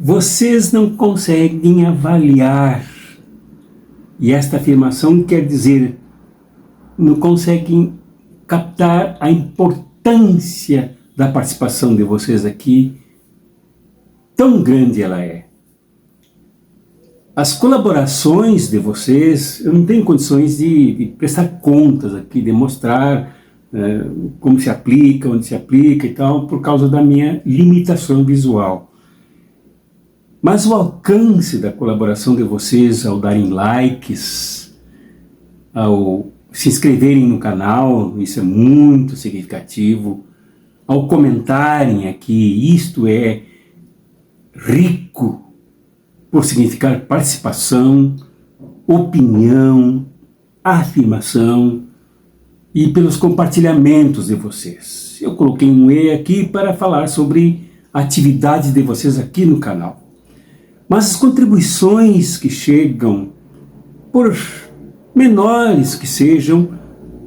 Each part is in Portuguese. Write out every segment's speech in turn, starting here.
Vocês não conseguem avaliar, e esta afirmação quer dizer, não conseguem captar a importância da participação de vocês aqui, tão grande ela é. As colaborações de vocês, eu não tenho condições de prestar contas aqui, de mostrar como se aplica, onde se aplica e tal, por causa da minha limitação visual. Mas o alcance da colaboração de vocês ao darem likes, ao se inscreverem no canal, isso é muito significativo, ao comentarem aqui, isto é rico por significar participação, opinião, afirmação e pelos compartilhamentos de vocês. Eu coloquei um E aqui para falar sobre a atividade de vocês aqui no canal. Mas as contribuições que chegam, por menores que sejam,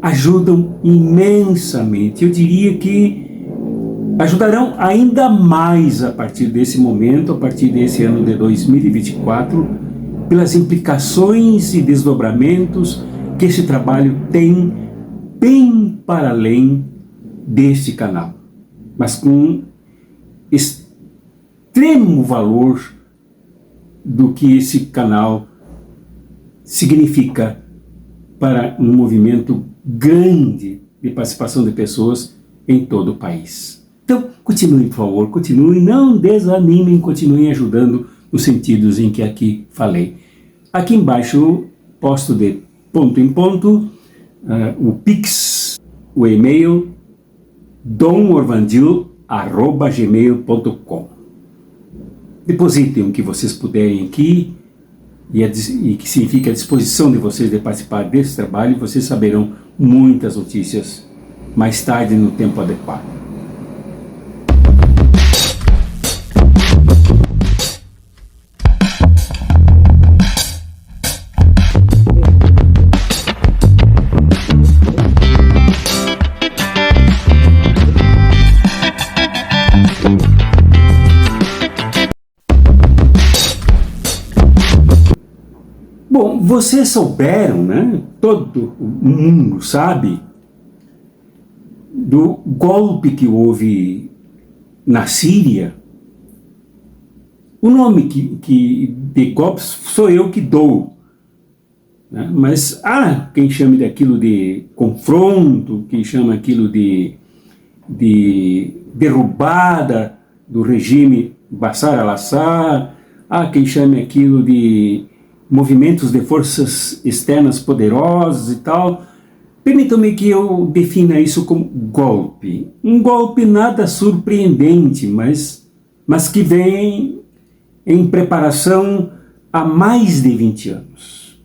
ajudam imensamente. Eu diria que ajudarão ainda mais a partir desse momento, a partir desse ano de 2024, pelas implicações e desdobramentos que esse trabalho tem bem para além deste canal, mas com extremo valor do que esse canal significa para um movimento grande de participação de pessoas em todo o país. Então, continuem, por favor, continuem, não desanimem, continuem ajudando nos sentidos em que aqui falei. Aqui embaixo, posto de ponto em ponto, o Pix, o e-mail, domorvandil@gmail.com. Depositem o que vocês puderem aqui e que significa a disposição de vocês de participar desse trabalho, vocês saberão muitas notícias mais tarde no tempo adequado. Bom, vocês souberam, né? Todo mundo sabe do golpe que houve na Síria. O nome de golpe sou eu que dou, né? Mas quem chame daquilo de confronto, quem chama aquilo de derrubada do regime Bashar al-Assad, quem chame aquilo de movimentos de forças externas poderosas e tal. Permitam-me que eu defina isso como golpe. Um golpe nada surpreendente, mas que vem em preparação há mais de 20 anos.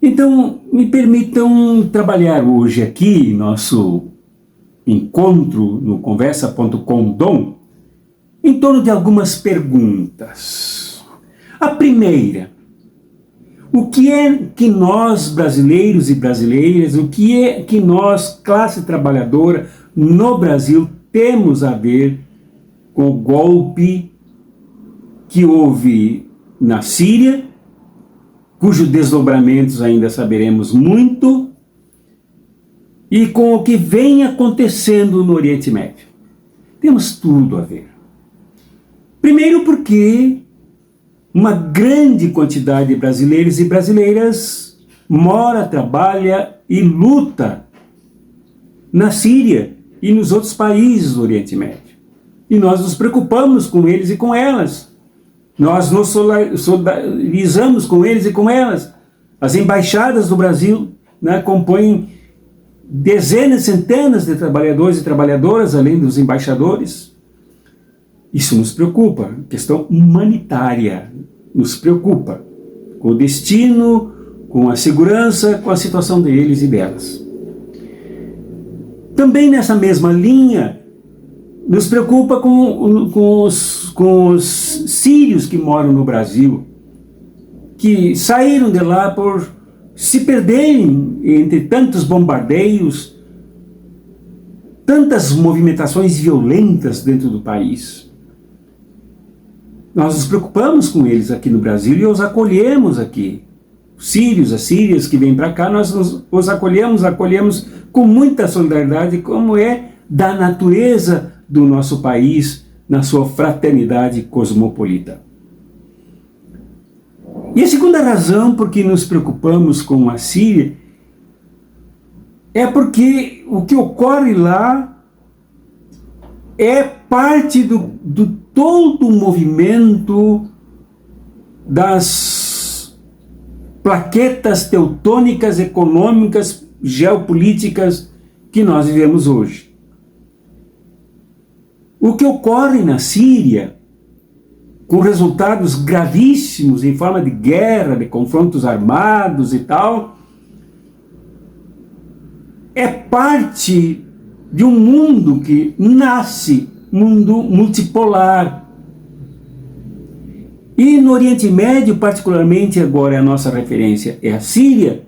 Então, me permitam trabalhar hoje aqui, nosso encontro no conversa.com em torno de algumas perguntas. A primeira, o que é que nós brasileiros e brasileiras, o que é que nós, classe trabalhadora, no Brasil, temos a ver com o golpe que houve na Síria, cujos desdobramentos ainda saberemos muito, e com o que vem acontecendo no Oriente Médio? Temos tudo a ver. Primeiro porque uma grande quantidade de brasileiros e brasileiras mora, trabalha e luta na Síria e nos outros países do Oriente Médio. E nós nos preocupamos com eles e com elas. Nós nos solidarizamos com eles e com elas. As embaixadas do Brasil, né, compõem dezenas, centenas de trabalhadores e trabalhadoras, além dos embaixadores. Isso nos preocupa, questão humanitária, nos preocupa, com o destino, com a segurança, com a situação deles e delas. Também nessa mesma linha, nos preocupa com os sírios que moram no Brasil, que saíram de lá por se perderem entre tantos bombardeios, tantas movimentações violentas dentro do país. Nós nos preocupamos com eles aqui no Brasil e os acolhemos aqui. Os sírios, as sírias que vêm para cá, nós os acolhemos com muita solidariedade, como é da natureza do nosso país, na sua fraternidade cosmopolita. E a segunda razão por que nos preocupamos com a Síria é porque o que ocorre lá é parte do todo o movimento das plaquetas teutônicas, econômicas, geopolíticas que nós vivemos hoje. O que ocorre na Síria, com resultados gravíssimos em forma de guerra, de confrontos armados e tal, é parte de um mundo que nasce, mundo multipolar. E no Oriente Médio, particularmente agora a nossa referência é a Síria,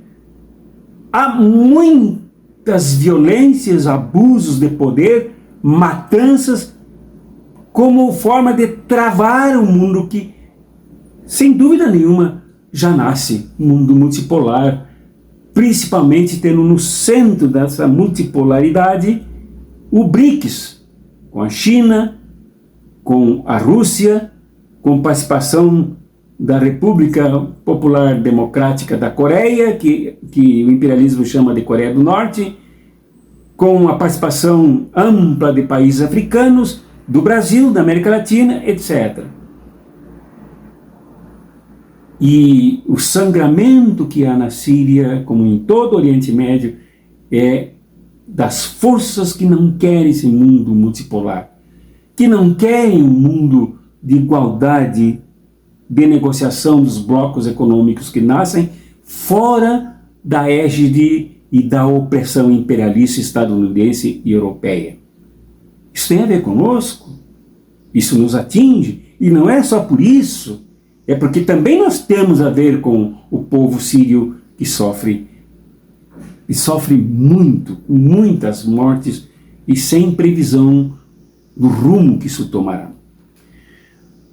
há muitas violências, abusos de poder, matanças, como forma de travar um mundo que, sem dúvida nenhuma, já nasce um mundo multipolar, principalmente tendo no centro dessa multipolaridade o BRICS, com a China, com a Rússia, com participação da República Popular Democrática da Coreia, que o imperialismo chama de Coreia do Norte, com a participação ampla de países africanos, do Brasil, da América Latina, etc. E o sangramento que há na Síria, como em todo o Oriente Médio, é das forças que não querem esse mundo multipolar, que não querem um mundo de igualdade, de negociação dos blocos econômicos que nascem fora da égide e da opressão imperialista estadunidense e europeia. Isso tem a ver conosco, isso nos atinge, e não é só por isso, é porque também nós temos a ver com o povo sírio que sofre muito, muitas mortes e sem previsão do rumo que isso tomará.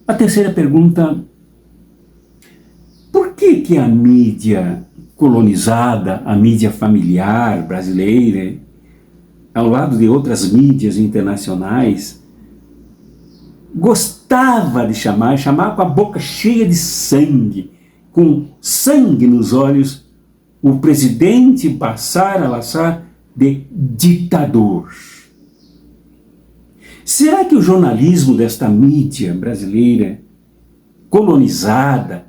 A terceira pergunta: por que a mídia colonizada, a mídia familiar brasileira, ao lado de outras mídias internacionais, gostava de chamar com a boca cheia de sangue, com sangue nos olhos, o presidente Bashar al-Assad de ditador? Será que o jornalismo desta mídia brasileira, colonizada,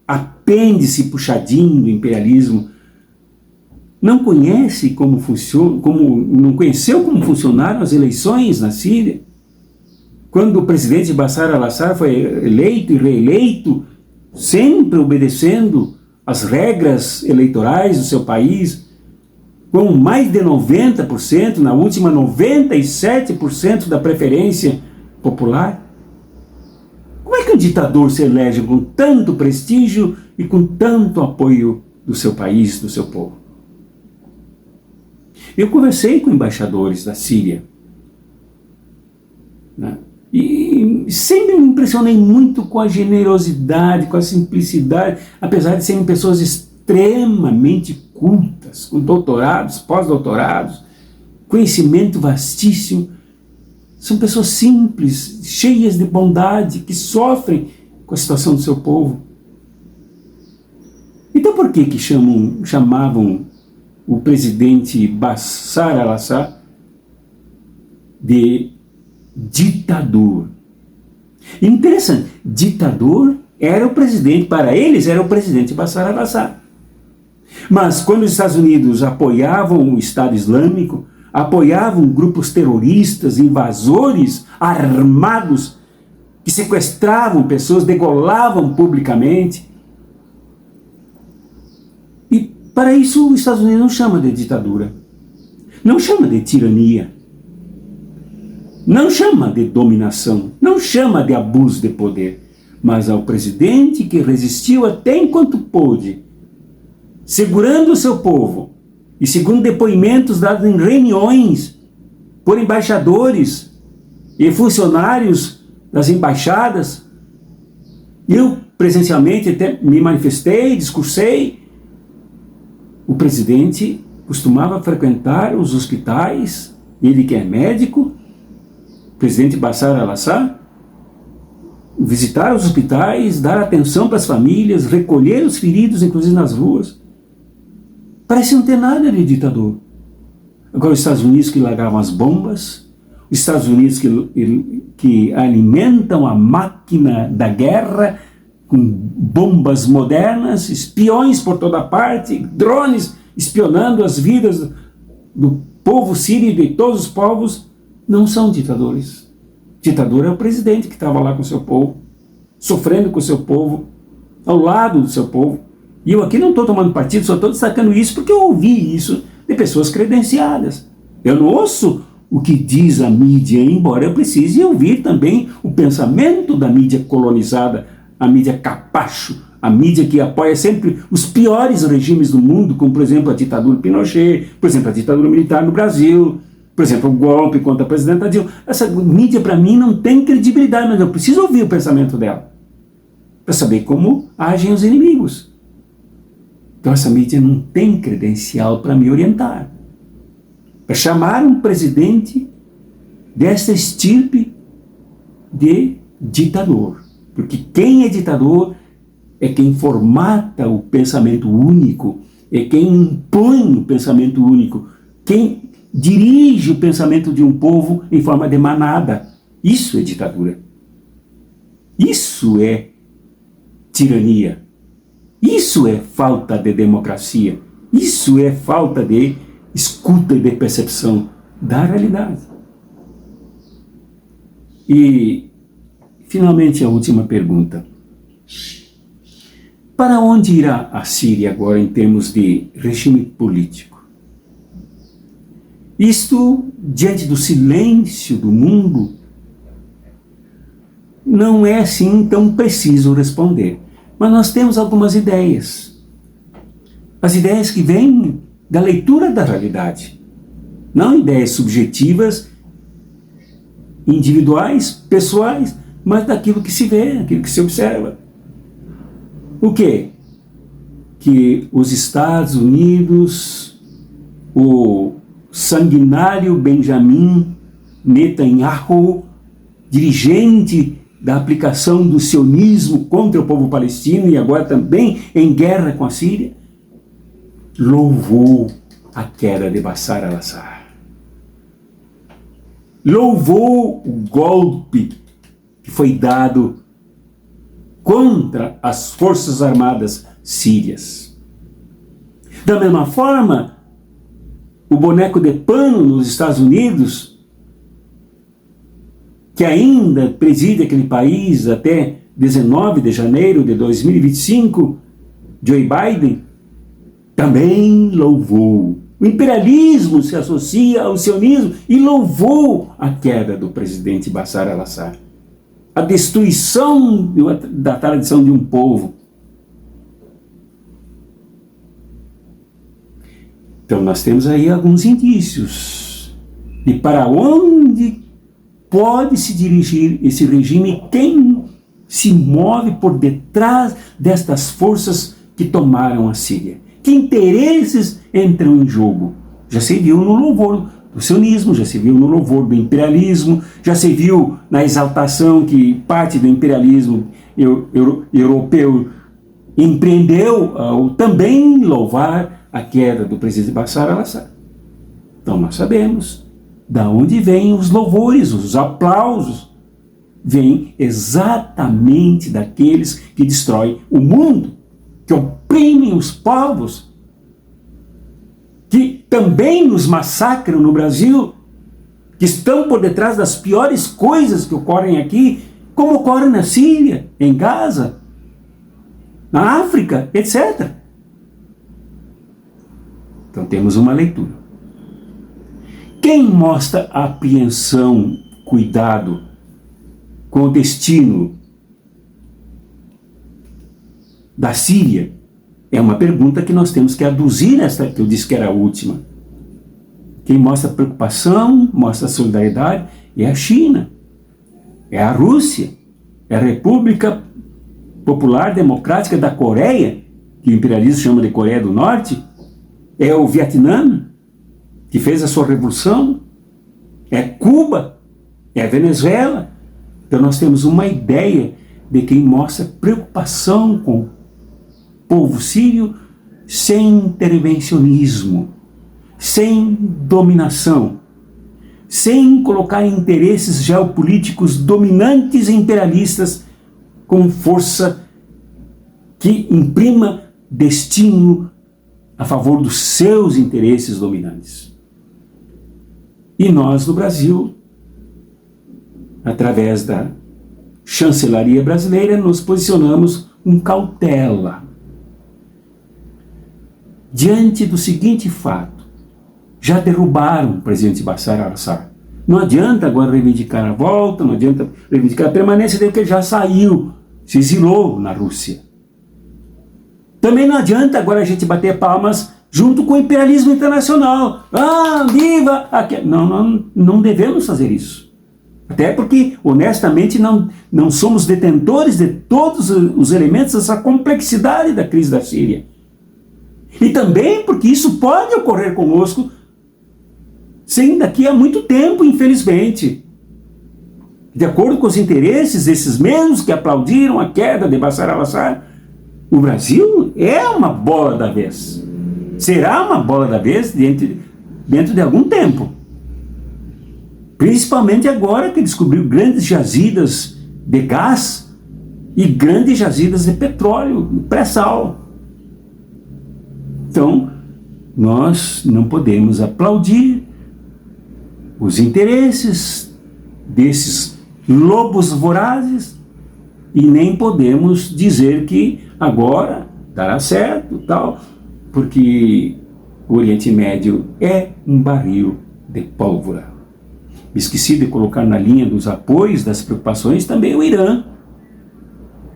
apêndice puxadinho do imperialismo, não conheceu como funcionaram as eleições na Síria? Quando o presidente Bashar al-Assad foi eleito e reeleito, sempre obedecendo às regras eleitorais do seu país, com mais de 90%, na última 97% da preferência popular? Como é que um ditador se elege com tanto prestígio e com tanto apoio do seu país, do seu povo? Eu conversei com embaixadores da Síria, né? E sempre me impressionei muito com a generosidade, com a simplicidade, apesar de serem pessoas extremamente cultas, com doutorados, pós-doutorados, conhecimento vastíssimo. São pessoas simples, cheias de bondade, que sofrem com a situação do seu povo. Então por que chamavam o presidente Bashar al-Assad de ditador? Interessante, ditador era o presidente, para eles era o presidente Bashar al-Assad. Mas quando os Estados Unidos apoiavam o Estado Islâmico, apoiavam grupos terroristas, invasores, armados, que sequestravam pessoas, degolavam publicamente, e para isso os Estados Unidos não chama de ditadura, não chama de tirania, não chama de dominação, não chama de abuso de poder, mas ao presidente que resistiu até enquanto pôde, segurando o seu povo, e segundo depoimentos dados em reuniões por embaixadores e funcionários das embaixadas, Eu, presencialmente, até me manifestei, discursei. O presidente costumava frequentar os hospitais, ele que é médico, o presidente Bashar al-Assad, visitar os hospitais, dar atenção para as famílias, recolher os feridos, inclusive nas ruas. Parece não ter nada de ditador. Agora os Estados Unidos que largavam as bombas, os Estados Unidos que alimentam a máquina da guerra com bombas modernas, espiões por toda parte, drones espionando as vidas do povo sírio e de todos os povos, não são ditadores. Ditador é o presidente que estava lá com o seu povo, sofrendo com o seu povo, ao lado do seu povo. E eu aqui não estou tomando partido, só estou destacando isso porque eu ouvi isso de pessoas credenciadas. Eu não ouço o que diz a mídia, embora eu precise ouvir também o pensamento da mídia colonizada, a mídia capacho, a mídia que apoia sempre os piores regimes do mundo, como por exemplo a ditadura Pinochet, por exemplo a ditadura militar no Brasil, por exemplo o golpe contra a presidenta Dilma. Essa mídia para mim não tem credibilidade, mas eu preciso ouvir o pensamento dela, para saber como agem os inimigos. Então essa mídia não tem credencial para me orientar, para chamar um presidente dessa estirpe de ditador. Porque quem é ditador é quem formata o pensamento único, é quem impõe o pensamento único, quem dirige o pensamento de um povo em forma de manada. Isso é ditadura. Isso é tirania. Isso é falta de democracia. Isso é falta de escuta e de percepção da realidade. E, finalmente, a última pergunta. Para onde irá a Síria agora em termos de regime político? Isto, diante do silêncio do mundo, não é assim tão preciso responder. Mas nós temos algumas ideias. As ideias que vêm da leitura da realidade. Não ideias subjetivas, individuais, pessoais, mas daquilo que se vê, aquilo que se observa. O quê? Que os Estados Unidos, o sanguinário Benjamin Netanyahu, dirigente da aplicação do sionismo contra o povo palestino e agora também em guerra com a Síria, louvou a queda de Bashar al-Assad. Louvou o golpe que foi dado contra as forças armadas sírias. Da mesma forma, o boneco de pano nos Estados Unidos, que ainda preside aquele país até 19 de janeiro de 2025, Joe Biden, também louvou. O imperialismo se associa ao sionismo e louvou a queda do presidente Bashar al-Assad. A destruição da tradição de um povo. Então nós temos aí alguns indícios de para onde pode se dirigir esse regime, quem se move por detrás destas forças que tomaram a Síria. Que interesses entram em jogo? Já se viu no louvor do sionismo, já se viu no louvor do imperialismo, já se viu na exaltação que parte do imperialismo europeu empreendeu ao também louvar a queda do presidente Bashar al-Assad. Então nós sabemos da onde vêm os louvores, os aplausos. Vêm exatamente daqueles que destroem o mundo, que oprimem os povos, que também nos massacram no Brasil, que estão por detrás das piores coisas que ocorrem aqui, como ocorre na Síria, em Gaza, na África, etc. Então temos uma leitura. Quem mostra apreensão, cuidado com o destino da Síria? É uma pergunta que nós temos que aduzir, esta que eu disse que era a última. Quem mostra preocupação, mostra solidariedade, é a China, é a Rússia, é a República Popular Democrática da Coreia, que o imperialismo chama de Coreia do Norte, é o Vietnã, que fez a sua revolução, é Cuba, é a Venezuela. Então nós temos uma ideia de quem mostra preocupação com o povo sírio sem intervencionismo, sem dominação, sem colocar interesses geopolíticos dominantes e imperialistas com força que imprima destino a favor dos seus interesses dominantes. E nós, no Brasil, através da chancelaria brasileira, nos posicionamos com cautela. Diante do seguinte fato: já derrubaram o presidente Bashar al-Assad. Não adianta agora reivindicar a volta, não adianta reivindicar a permanência dele, porque ele já saiu, se exilou na Rússia. Também não adianta agora a gente bater palmas junto com o imperialismo internacional. Ah, viva! Não devemos fazer isso. Até porque, honestamente, não somos detentores de todos os elementos dessa complexidade da crise da Síria. E também porque isso pode ocorrer conosco, sim, daqui a muito tempo, infelizmente. De acordo com os interesses desses mesmos que aplaudiram a queda de Bashar al-Assad, o Brasil é uma bola da vez. Será uma bola da vez dentro de algum tempo. Principalmente agora que descobriu grandes jazidas de gás e grandes jazidas de petróleo, pré-sal. Então, nós não podemos aplaudir os interesses desses lobos vorazes e nem podemos dizer que agora dará certo, tal, porque o Oriente Médio é um barril de pólvora. Me esqueci de colocar na linha dos apoios, das preocupações, também o Irã.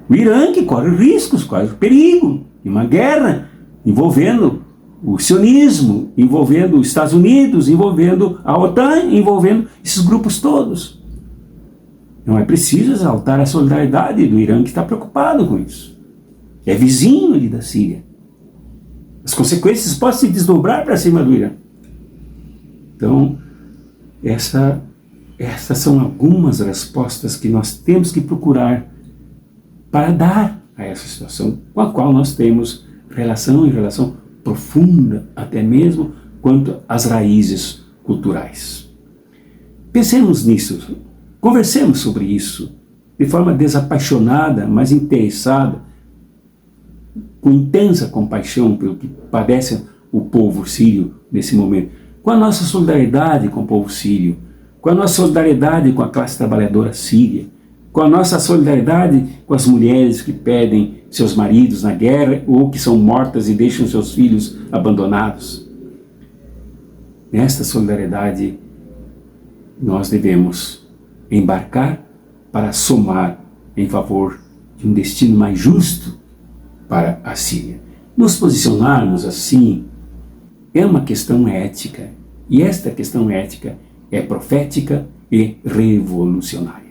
O Irã que corre riscos, corre perigo de uma guerra envolvendo o sionismo, envolvendo os Estados Unidos, envolvendo a OTAN, envolvendo esses grupos todos. Não é preciso exaltar a solidariedade do Irã, que está preocupado com isso. É vizinho ali da Síria. As consequências podem se desdobrar para cima do Irã. Então, essas são algumas respostas que nós temos que procurar para dar a essa situação com a qual nós temos relação profunda, até mesmo quanto às raízes culturais. Pensemos nisso, conversemos sobre isso de forma desapaixonada, mas interessada, com intensa compaixão pelo que padece o povo sírio nesse momento, com a nossa solidariedade com o povo sírio, com a nossa solidariedade com a classe trabalhadora síria, com a nossa solidariedade com as mulheres que perdem seus maridos na guerra ou que são mortas e deixam seus filhos abandonados. Nesta solidariedade, nós devemos embarcar para somar em favor de um destino mais justo para a Síria. Nos posicionarmos assim é uma questão ética, e esta questão ética é profética e revolucionária.